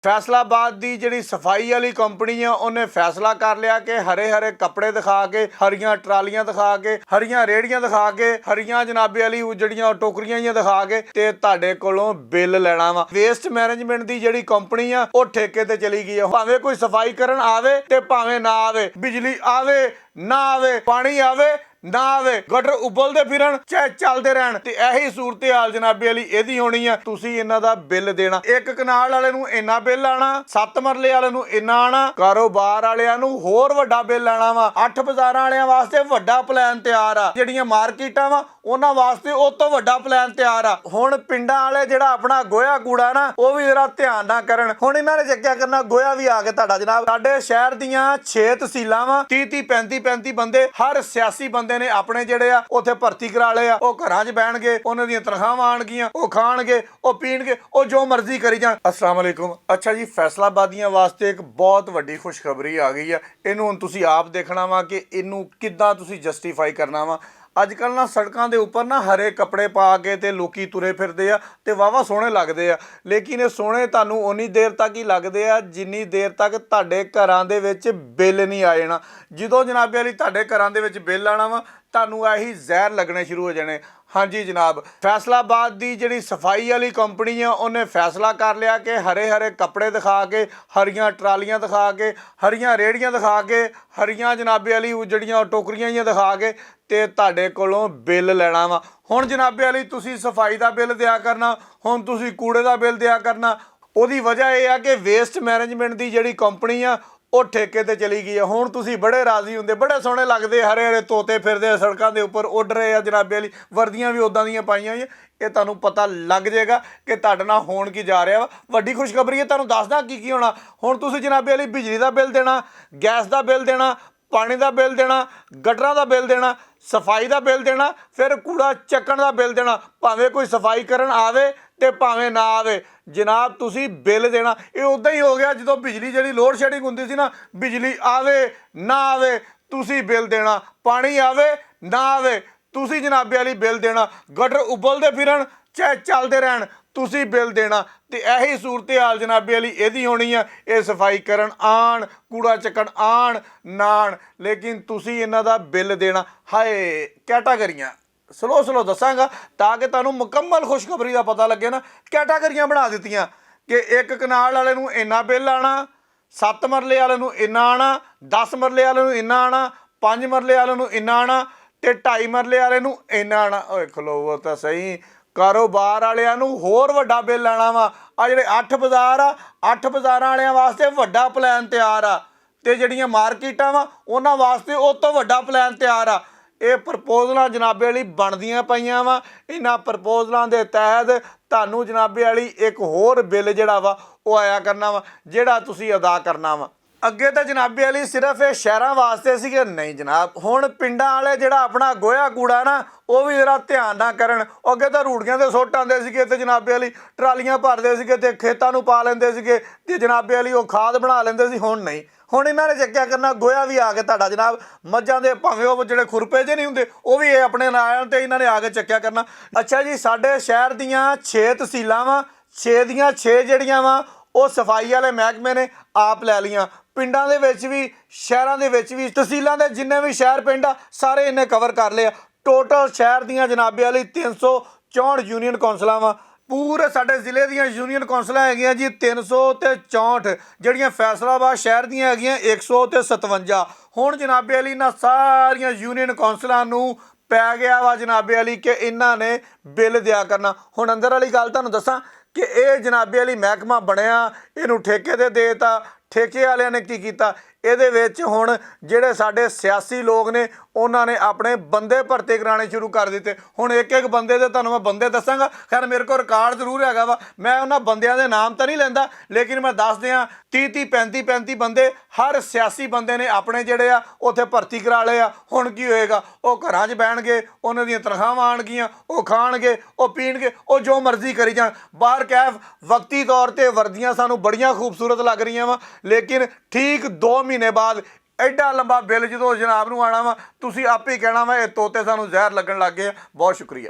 फैसलाबाद की जी सफाई वाली कंपनी है उन्हें फैसला कर लिया कि हरे हरे कपड़े दिखा के हरियां ट्रालियां दिखा के हरियां रेहड़ियां दिखा के हरियां जनाबे वाली जड़ियां टोकरियां दिखा के ते तुहाडे कोलों बिल लेना वा। वेस्ट मैनेजमेंट की जी कंपनी है वो ठेके ते चली गई है। भावें कोई सफाई करन आवे ते भावें ना आवे, बिजली आवे ना आवे, पानी आवे ना आवे, गटर उबलते फिरन चाहे चलते रहन ते यही सूरत हाल जनाबे वाली एदी होनी है। तुसी इन्हां दा बिल देना, एक कनाल वाले नूं इन्ना बिल आना, 7 मरले वाले नूं इन्ना आना, कारोबार वालियां नूं होर वड्डा बिल आना वा। 8 बाजारां वालियां वास्ते वड्डा प्लान तैयार आ, ਜਿਹੜੀਆਂ मार्केटां वा उन्हां वास्ते उस तो वड्डा प्लान तैयार आ। हुण पिंडां वाले जिहड़ा अपना गोया कूड़ा ना वो भी जरा ध्यान ना करन। हुण इन्हां ने चक्किया करना गोया भी आ के तुहाडा जनाब। साडे शहर दीयां 6 तहसीलां वा, 30 35 बंदे, हर सियासी बंदे ने अपने ਜਿਹੜੇ ਆ ਉੱਥੇ ਭਰਤੀ ਕਰਾ ਲਏ ਆ। ਉਹ ਘਰਾਂ 'ਚ ਬਹਿਣਗੇ, ਉਹਨਾਂ ਦੀਆਂ ਤਨਖਾਹਾਂ ਆਣਗੀਆਂ, ਉਹ ਖਾਣਗੇ, ਉਹ ਪੀਣਗੇ, ਉਹ ਜੋ ਮਰਜ਼ੀ ਕਰੀ ਜਾਣ। अस्सलाम वालेकुम। अच्छा जी, फैसलाबादियां वास्ते एक बहुत ਵੱਡੀ खुशखबरी आ गई है। ਇਹਨੂੰ ਹੁਣ ਤੁਸੀਂ ਆਪ ਦੇਖਣਾ ਵਾ ਕਿ ਇਹਨੂੰ ਕਿੱਦਾਂ ਤੁਸੀਂ ਜਸਟੀਫਾਈ ਕਰਨਾ ਵਾ। ਅੱਜ ਕੱਲ੍ਹ ਨਾ ਸੜਕਾਂ ਦੇ ਉੱਪਰ ਨਾ ਹਰੇ ਕੱਪੜੇ ਪਾ ਕੇ ਤੇ ਲੋਕੀ ਤੁਰੇ ਫਿਰਦੇ ਆ ਤੇ ਵਾਵਾ ਸੋਹਣੇ ਲੱਗਦੇ ਆ, ਲੇਕਿਨ ਇਹ ਸੋਹਣੇ ਤੁਹਾਨੂੰ ਉਨੀ ਦੇਰ ਤੱਕ ਹੀ ਲੱਗਦੇ ਆ ਜਿੰਨੀ ਦੇਰ ਤੱਕ ਤੁਹਾਡੇ ਘਰਾਂ ਦੇ ਵਿੱਚ ਬਿੱਲ ਨਹੀਂ ਆ ਜਾਣਾ। ਜਦੋਂ ਜਨਾਬੇ ਵਾਲੀ ਤੁਹਾਡੇ ਘਰਾਂ ਦੇ ਵਿੱਚ ਬਿੱਲ ਆਣਾ ਵਾ ਤੁਹਾਨੂੰ ਇਹੀ ਜ਼ਹਿਰ ਲੱਗਣੇ ਸ਼ੁਰੂ ਹੋ ਜਾਣੇ। हाँ जी जनाब, फैसलाबाद की जी सफाई वाली कंपनी है उन्हें फैसला कर लिया कि हरे हरे कपड़े दिखा के हरियां ट्रालियां दिखा के हरियां रेहड़ियां दिखा के हरियां जनाबे वाली जड़ियां टोकरियां दिखा के ते तुहाडे कोलों बिल लेना वा। हुण जनाबे वाली तुसी सफाई का बिल दिया करना, हुण तुसी कूड़े का बिल दिया करना। ਉਹਦੀ वजह यह है कि वेस्ट मैनेजमेंट की जी कंपनी आ ਉਹ ਠੇਕੇ ਤੇ ਚਲੀ ਗਈ ਹੈ। ਹੁਣ ਤੁਸੀਂ ਬੜੇ ਰਾਜ਼ੀ ਹੁੰਦੇ, ਬੜੇ ਸੋਹਣੇ ਲੱਗਦੇ, ਹਰੇ ਹਰੇ ਤੋਤੇ ਫਿਰਦੇ ਆ ਸੜਕਾਂ ਦੇ ਉੱਪਰ, ਉੱਡ ਰਹੇ ਆ ਜਨਾਬੇ ਵਾਲੀ, ਵਰਦੀਆਂ ਵੀ ਉੱਦਾਂ ਦੀਆਂ ਪਾਈਆਂ ਹੋਈਆਂ। ਇਹ ਤੁਹਾਨੂੰ ਪਤਾ ਲੱਗ ਜਾਏਗਾ ਕਿ ਤੁਹਾਡੇ ਨਾਲ ਹੋਣ ਕੀ ਜਾ ਰਿਹਾ ਵਾ। ਵੱਡੀ ਖੁਸ਼ਖਬਰੀ ਹੈ, ਤੁਹਾਨੂੰ ਦੱਸਦਾ ਕੀ ਹੋਣਾ। ਹੁਣ ਤੁਸੀਂ ਜਨਾਬੇ ਵਾਲੀ ਬਿਜਲੀ ਦਾ ਬਿੱਲ ਦੇਣਾ, ਗੈਸ ਦਾ ਬਿੱਲ ਦੇਣਾ, ਪਾਣੀ ਦਾ ਬਿੱਲ ਦੇਣਾ, ਗਟਰਾਂ ਦਾ ਬਿੱਲ ਦੇਣਾ, ਸਫਾਈ ਦਾ ਬਿੱਲ ਦੇਣਾ, ਫਿਰ ਕੂੜਾ ਚੱਕਣ ਦਾ ਬਿੱਲ ਦੇਣਾ। ਭਾਵੇਂ ਕੋਈ ਸਫਾਈ ਕਰਨ ਆਵੇ ਤੇ ਭਾਵੇਂ ਨਾ ਆਵੇ, ਜਨਾਬ ਤੁਸੀਂ ਬਿੱਲ ਦੇਣਾ। ਇਹ ਉੱਦਾਂ ਹੀ ਹੋ ਗਿਆ ਜਦੋਂ ਬਿਜਲੀ ਜਿਹੜੀ ਲੋਡ ਸ਼ੈਡਿੰਗ ਹੁੰਦੀ ਸੀ ਨਾ, ਬਿਜਲੀ ਆਵੇ ਨਾ ਆਵੇ ਤੁਸੀਂ ਬਿੱਲ ਦੇਣਾ, ਪਾਣੀ ਆਵੇ ਨਾ ਆਵੇ ਤੁਸੀਂ ਜਨਾਬੇ ਵਾਲੀ ਬਿੱਲ ਦੇਣਾ, ਗਟਰ ਉਬਲਦੇ ਫਿਰਨ ਚਾਹੇ ਚੱਲਦੇ ਰਹਿਣ ਤੁਸੀਂ ਬਿੱਲ ਦੇਣਾ। ਤੇ ਇਹੀ ਸੂਰਤ ਹਾਲ ਜਨਾਬੇ ਵਾਲੀ ਇਹਦੀ ਹੋਣੀ ਆ। ਇਹ ਸਫਾਈ ਕਰਨ ਆਣ, ਕੂੜਾ ਚੱਕਣ ਆਣ ਨਾ ਆਣ, ਲੇਕਿਨ ਤੁਸੀਂ ਇਹਨਾਂ ਦਾ ਬਿੱਲ ਦੇਣਾ। ਹਾਏ ਕੈਟਾਗਰੀਆਂ ਸਲੋ ਦੱਸਾਂਗਾ ਤਾਂ ਕਿ ਤੁਹਾਨੂੰ ਮੁਕੰਮਲ ਖੁਸ਼ਖਬਰੀ ਦਾ ਪਤਾ ਲੱਗੇ ਨਾ। ਕੈਟਾਗਰੀਆਂ ਬਣਾ ਦਿੱਤੀਆਂ ਕਿ ਇੱਕ ਕਨਾਲ ਵਾਲੇ ਨੂੰ ਇੰਨਾ ਬਿੱਲ ਆਣਾ, 7 ਮਰਲੇ ਵਾਲੇ ਨੂੰ ਇੰਨਾ ਆਣਾ, 10 ਮਰਲੇ ਵਾਲੇ ਨੂੰ ਇੰਨਾ ਆਣਾ, 5 ਮਰਲੇ ਵਾਲੇ ਨੂੰ ਇੰਨਾ ਆਣਾ ਤੇ 2.5 ਮਰਲੇ ਵਾਲੇ ਨੂੰ ਇੰਨਾ ਆਣਾ। ਓਏ ਖਲੋਵੋ ਤਾਂ ਸਹੀ, ਕਾਰੋਬਾਰ ਵਾਲਿਆਂ ਨੂੰ ਹੋਰ ਵੱਡਾ ਬਿੱਲ ਆਣਾ ਵਾ। ਆ ਜਿਹੜੇ 8 ਬਾਜ਼ਾਰ ਆ, 8 ਬਾਜ਼ਾਰਾਂ ਵਾਲਿਆਂ ਵਾਸਤੇ ਵੱਡਾ ਪਲਾਨ ਤਿਆਰ ਆ ਤੇ ਜਿਹੜੀਆਂ ਮਾਰਕੀਟਾਂ ਵਾ ਉਹਨਾਂ ਵਾਸਤੇ ਉਹ ਤੋਂ ਵੱਡਾ ਪਲਾਨ ਤਿਆਰ ਆ। ਇਹ ਪ੍ਰਪੋਜ਼ਲਾਂ ਜਨਾਬੇ ਵਾਲੀ ਬਣਦੀਆਂ ਪਈਆਂ ਵਾ। ਇਹਨਾਂ ਪ੍ਰਪੋਜ਼ਲਾਂ ਦੇ ਤਹਿਤ ਤੁਹਾਨੂੰ ਜਨਾਬੇ ਵਾਲੀ ਇੱਕ ਹੋਰ ਬਿੱਲ ਜਿਹੜਾ ਵਾ ਉਹ ਆਇਆ ਕਰਨਾ ਵਾ, ਜਿਹੜਾ ਤੁਸੀਂ ਅਦਾ ਕਰਨਾ ਵਾ। ਅੱਗੇ ਤਾਂ ਜਨਾਬੇ ਵਾਲੀ ਸਿਰਫ ਇਹ ਸ਼ਹਿਰਾਂ ਵਾਸਤੇ ਸੀਗੇ, ਨਹੀਂ ਜਨਾਬ ਹੁਣ ਪਿੰਡਾਂ ਵਾਲੇ ਜਿਹੜਾ ਆਪਣਾ ਗੋਇਆ ਕੂੜਾ ਨਾ ਉਹ ਵੀ ਜਰਾ ਧਿਆਨ ਨਾ ਕਰਨ। ਅੱਗੇ ਤਾਂ ਰੂੜੀਆਂ ਦੇ ਸੁੱਟ ਆਉਂਦੇ ਸੀਗੇ ਤੇ ਜਨਾਬੇ ਵਾਲੀ ਟਰਾਲੀਆਂ ਭਰਦੇ ਸੀਗੇ ਤੇ ਖੇਤਾਂ ਨੂੰ ਪਾ ਲੈਂਦੇ ਸੀਗੇ ਤੇ ਜਨਾਬੇ ਵਾਲੀ ਉਹ ਖਾਦ ਬਣਾ ਲੈਂਦੇ ਸੀ। ਹੁਣ ਨਹੀਂ, ਹੁਣ ਇਹਨਾਂ ਨੇ ਚੱਕਿਆ ਕਰਨਾ ਗੋਇਆ ਵੀ ਆ ਕੇ ਤੁਹਾਡਾ ਜਨਾਬ ਮੱਝਾਂ ਦੇ ਭਾਵੇਂ ਉਹ ਜਿਹੜੇ ਖੁਰਪੇ ਜਿਹੇ ਨਹੀਂ ਹੁੰਦੇ ਉਹ ਵੀ ਇਹ ਆਪਣੇ ਨਾਲ ਤੇ ਇਹਨਾਂ ਨੇ ਆ ਕੇ ਚੱਕਿਆ ਕਰਨਾ। ਅੱਛਾ ਜੀ, ਸਾਡੇ ਸ਼ਹਿਰ ਦੀਆਂ 6 ਤਹਿਸੀਲਾਂ ਵਾ, 6 ਦੀਆਂ 6 ਜਿਹੜੀਆਂ ਵਾ ਉਹ ਸਫਾਈ ਵਾਲੇ ਮਹਿਕਮੇ ਨੇ ਆਪ ਲੈ ਲਈਆਂ। ਪਿੰਡਾਂ ਦੇ ਵਿੱਚ ਵੀ ਸ਼ਹਿਰਾਂ ਦੇ ਵਿੱਚ ਵੀ ਤਹਿਸੀਲਾਂ ਦੇ ਜਿੰਨੇ ਵੀ ਸ਼ਹਿਰ ਪਿੰਡ ਆ ਸਾਰੇ ਇਹਨੇ ਕਵਰ ਕਰ ਲਿਆ। ਟੋਟਲ ਸ਼ਹਿਰ ਦੀਆਂ ਜਨਾਬੇ ਵਾਲੀ 364 ਯੂਨੀਅਨ ਕੌਂਸਲਾਂ ਵਾ। ਪੂਰੇ ਸਾਡੇ ਜ਼ਿਲ੍ਹੇ ਦੀਆਂ ਯੂਨੀਅਨ ਕੌਂਸਲਾਂ ਹੈਗੀਆਂ ਜੀ 364, ਜਿਹੜੀਆਂ ਫੈਸਲਾਬਾਦ ਸ਼ਹਿਰ ਦੀਆਂ ਹੈਗੀਆਂ 157। ਹੁਣ ਜਨਾਬੇ ਵਾਲੀ ਇਹਨਾਂ ਸਾਰੀਆਂ ਯੂਨੀਅਨ ਕੌਂਸਲਾਂ ਨੂੰ ਪੈ ਗਿਆ ਵਾ ਜਨਾਬੇ ਵਾਲੀ ਕਿ ਇਹਨਾਂ ਨੇ ਬਿੱਲ ਦਿਆ ਕਰਨਾ। ਹੁਣ ਅੰਦਰ ਵਾਲੀ ਗੱਲ ਤੁਹਾਨੂੰ ਦੱਸਾਂ ਕਿ ਇਹ ਜਨਾਬੇ ਵਾਲੀ ਮਹਿਕਮਾ ਬਣਿਆ, ਇਹਨੂੰ ਠੇਕੇ ਤੇ ਦੇਤਾ। ਠੇਕੇ ਵਾਲਿਆਂ ਨੇ ਕੀ ਕੀਤਾ, ਇਹਦੇ ਵਿੱਚ ਹੁਣ ਜਿਹੜੇ ਸਾਡੇ ਸਿਆਸੀ ਲੋਕ ਨੇ ਉਹਨਾਂ ਨੇ ਆਪਣੇ ਬੰਦੇ ਭਰਤੀ ਕਰਾਉਣੇ ਸ਼ੁਰੂ ਕਰ ਦਿੱਤੇ। ਹੁਣ ਇੱਕ ਇੱਕ ਬੰਦੇ ਦੇ ਤੁਹਾਨੂੰ ਮੈਂ ਬੰਦੇ ਦੱਸਾਂਗਾ। ਖੈਰ ਮੇਰੇ ਕੋਲ ਰਿਕਾਰਡ ਜ਼ਰੂਰ ਹੈਗਾ ਵਾ, ਮੈਂ ਉਹਨਾਂ ਬੰਦਿਆਂ ਦੇ ਨਾਮ ਤਾਂ ਨਹੀਂ ਲੈਂਦਾ, ਲੇਕਿਨ ਮੈਂ ਦੱਸ ਦਿਆਂ 30 35 ਬੰਦੇ ਹਰ ਸਿਆਸੀ ਬੰਦੇ ਨੇ ਆਪਣੇ ਜਿਹੜੇ ਆ ਉੱਥੇ ਭਰਤੀ ਕਰਾ ਲਏ ਆ। ਹੁਣ ਕੀ ਹੋਏਗਾ, ਉਹ ਘਰਾਂ 'ਚ ਬਹਿਣਗੇ, ਉਹਨਾਂ ਦੀਆਂ ਤਨਖਾਹਾਂ ਆਣਗੀਆਂ, ਉਹ ਖਾਣਗੇ, ਉਹ ਪੀਣਗੇ, ਉਹ ਜੋ ਮਰਜ਼ੀ ਕਰੀ ਜਾਣ। ਬਾਹਰ ਕੈਫ ਵਕਤੀ ਤੌਰ 'ਤੇ ਵਰਦੀਆਂ ਸਾਨੂੰ ਬੜੀਆਂ ਖੂਬਸੂਰਤ ਲੱਗ ਰਹੀਆਂ ਵਾ, ਲੇਕਿਨ ਠੀਕ 2 ਮਹੀਨੇ ਬਾਅਦ ਐਡਾ ਲੰਬਾ ਬਿੱਲ ਜਦੋਂ ਜਨਾਬ ਨੂੰ ਆਣਾ ਵਾ ਤੁਸੀਂ ਆਪੇ ਕਹਿਣਾ ਵਾ ਇਹ ਤੋਤੇ ਸਾਨੂੰ ਜ਼ਹਿਰ ਲੱਗਣ ਲੱਗ ਗਏ ਆ। ਬਹੁਤ ਸ਼ੁਕਰੀਆ।